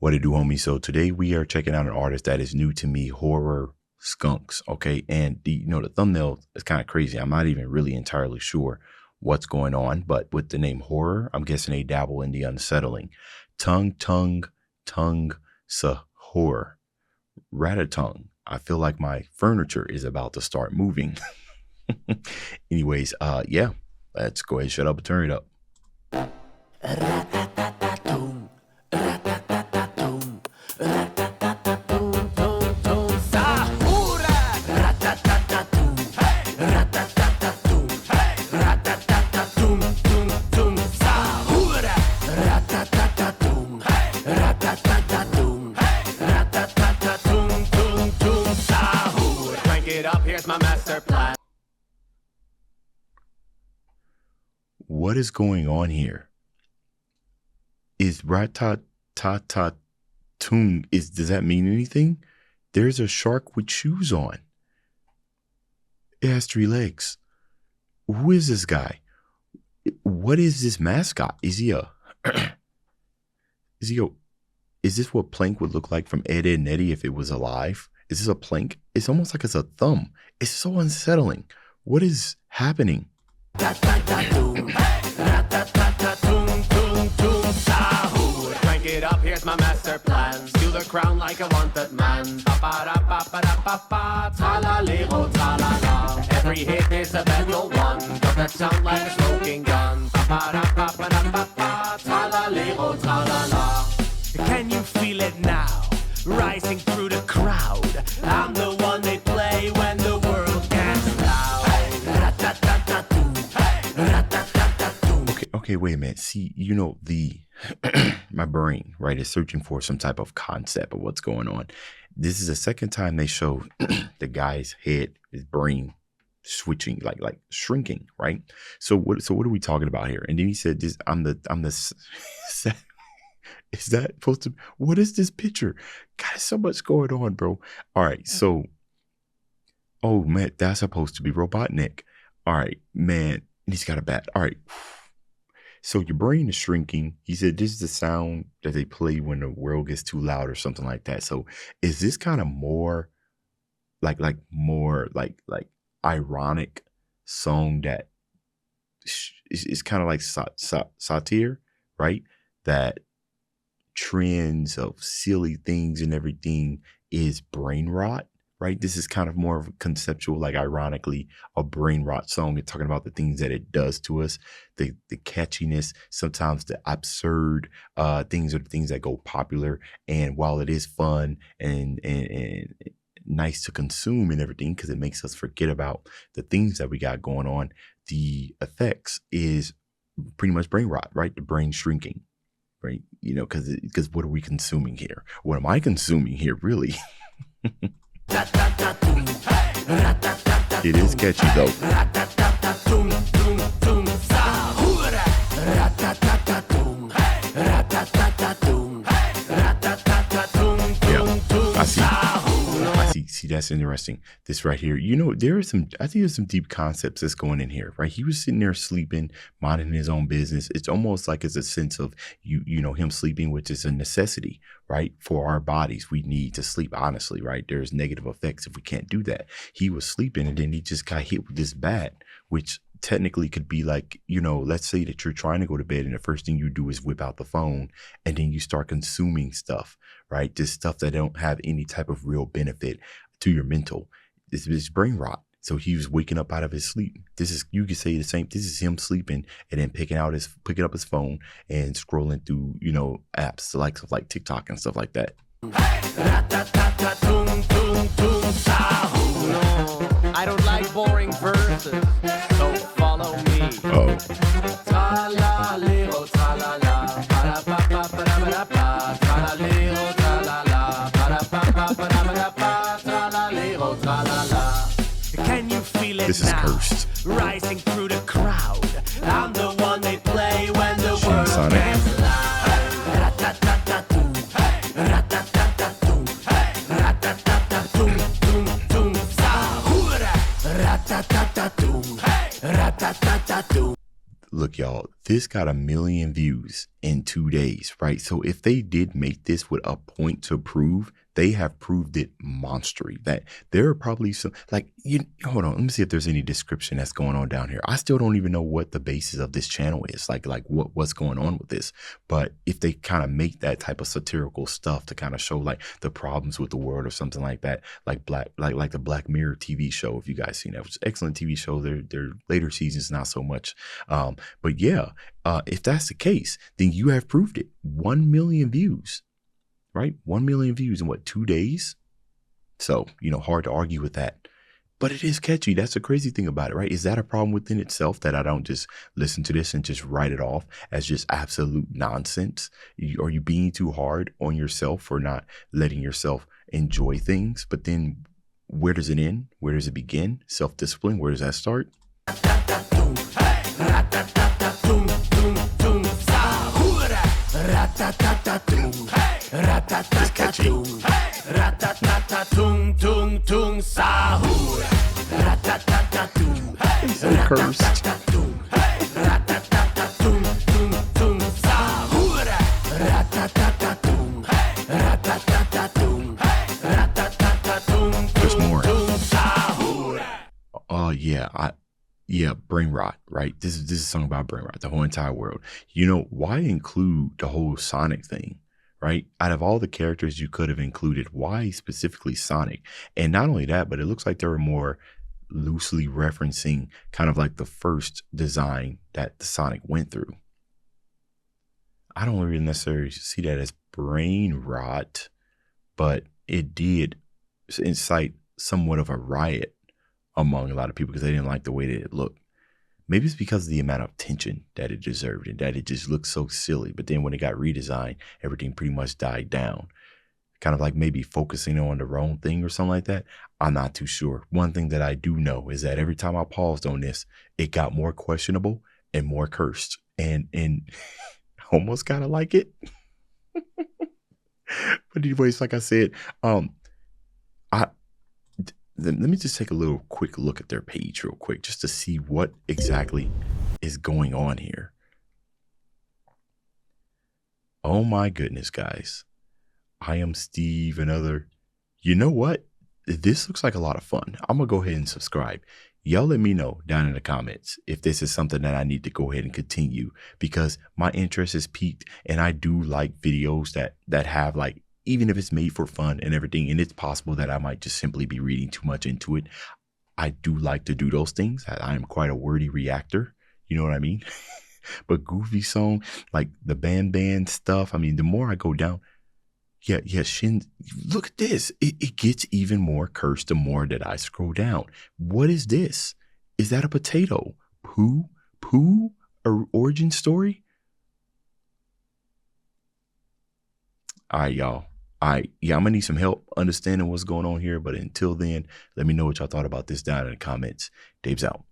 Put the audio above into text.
What it do, homie? So today we are checking out an artist that is new to me, Horror Skunks. Okay, and the thumbnail is kind of crazy. I'm not even really entirely sure what's going on, but with the name Horror, I'm guessing they dabble in the unsettling. Tung Tung Tung Sahur, Ratatung. I feel like my furniture is about to start moving. Anyways, yeah, let's go ahead and shut up and turn it up. Ratatung, ratatung, ratatung, tung tung sahur. Ratatung, ratatung, ratatung, tung tung sahur. Ratatung, ratatung, ratatung, tung tung sahur. Crank it up, here's my master plan. What is going on here? Is Ratatung, does that mean anything? There's a shark with shoes on. It has 3 legs. Who is this guy? What is this mascot? Is this what Plank would look like from Ed, Edd n Eddy if it was alive? Is this a Plank? It's almost like it's a thumb. It's so unsettling. What is happening? Crank it up, here's my master plan. Steal the crown like a wanted man. Tra-la-li-ho, tra-la-la. Every hit is a battle won. Does that sound like a smoking gun? Tra-la-li-ho, tra-la-la. Can you feel it now? Rising through the crowd. I'm the one they play when the world gets loud. Okay, wait a minute. See, my brain, right, is searching for some type of concept of what's going on. This is the second time they show the guy's head, his brain switching, like shrinking, right? So what are we talking about here? And then he said, is that supposed to, what is this picture? God, so much going on, bro. All right, so, oh man, that's supposed to be Robotnik. All right, man, he's got a bat. All right. So your brain is shrinking. He said this is the sound that they play when the world gets too loud or something like that. So is this kind of more like ironic song that is kind of like satire, right? That trends of silly things and everything is brain rot, right? This is kind of more of a conceptual, like ironically, a brain rot song. It's talking about the things that it does to us, the catchiness, sometimes the absurd things are the things that go popular. And while it is fun and nice to consume and everything, because it makes us forget about the things that we got going on, the effects is pretty much brain rot, right? The brain shrinking, right? Because what are we consuming here? What am I consuming here, really? It is catchy though. Yeah, I see. See, that's interesting. This right here, I think there's some deep concepts that's going in here, right? He was sitting there sleeping, minding his own business. It's almost like it's a sense of him sleeping, which is a necessity, right? For our bodies, we need to sleep, honestly, right? There's negative effects if we can't do that. He was sleeping and then he just got hit with this bat, which technically could be like, let's say that you're trying to go to bed and the first thing you do is whip out the phone and then you start consuming stuff, right? This stuff that don't have any type of real benefit to your mental. This is brain rot. So he was waking up out of his sleep. You could say the same. This is him sleeping and then picking up his phone and scrolling through, apps like stuff like TikTok and stuff like that. I don't like boring verses, so follow me. Oh. Tra-la-li-ho, tra-la-la, pa-ra-pa-pa-pa-ra-pa-ra-pa, tra-la-li-ho, tra-la-la, pa-ra-pa-pa-pa-ra-pa-ra-pa, tra-la-li-ho, tra-la-la. Can you feel it now? This is cursed. Rising through the crowd. I'm the one they play when the world Sonic. gets loud. Rat-tat-tat-tat-toom, rat-tat-tat-tat-toom, rat-tat-tat-tat-toom, toom, toom, sahur. Rat-tat-tat-tat-toom, rat-tat-tat-tat-toom. Look, y'all, this got 1 million views in 2 days, right? So if they did make this with a point to prove, they have proved it monstery. That there are probably some, like, you hold on, let me see if there's any description that's going on down here. I still don't even know what the basis of this channel is, like what's going on with this. But if they kind of make that type of satirical stuff to kind of show like the problems with the world or something like that, like the Black Mirror TV show, if you guys seen that, which is an excellent TV show. Their later seasons not so much, but yeah, if that's the case, then you have proved it. 1 million views. Right? 1 million views in what, 2 days? So, hard to argue with that. But it is catchy. That's the crazy thing about it, right? Is that a problem within itself that I don't just listen to this and just write it off as just absolute nonsense? Are you being too hard on yourself for not letting yourself enjoy things? But then where does it end? Where does it begin? Self-discipline, where does that start? Ratatung, tung, tung, sahur. Ratatung, ratatatung, ratatatung, tung, tung, sahur. Ratatatung, ratatatung, ratatatung, tung, tung, sahur. Ratatatung, ratatatung, ratatatung, tung, tung, sahur. Oh yeah, brain rot, right? This is a song about brain rot, the whole entire world. Why include the whole Sonic thing, right? Out of all the characters you could have included, why specifically Sonic? And not only that, but it looks like they were more loosely referencing kind of like the first design that the Sonic went through. I don't really necessarily see that as brain rot, but it did incite somewhat of a riot among a lot of people because they didn't like the way that it looked. Maybe it's because of the amount of attention that it deserved and that it just looked so silly. But then when it got redesigned, everything pretty much died down. Kind of like maybe focusing on the wrong thing or something like that. I'm not too sure. One thing that I do know is that every time I paused on this, it got more questionable and more cursed. And almost kind of like it. But anyways, like I said, let me just take a little quick look at their page real quick just to see what exactly is going on here. Oh my goodness, guys. I am Steve, you know what? This looks like a lot of fun. I'm going to go ahead and subscribe. Y'all let me know down in the comments if this is something that I need to go ahead and continue because my interest is peaked and I do like videos that have like, even if it's made for fun and everything, and it's possible that I might just simply be reading too much into it. I do like to do those things. I am quite a wordy reactor. You know what I mean? But goofy song, like the band stuff. I mean, the more I go down, Shin, look at this. It gets even more cursed the more that I scroll down. What is this? Is that a potato? Pooh? Or origin story? All right, y'all. I'm going to need some help understanding what's going on here. But until then, let me know what y'all thought about this down in the comments. Dave's out.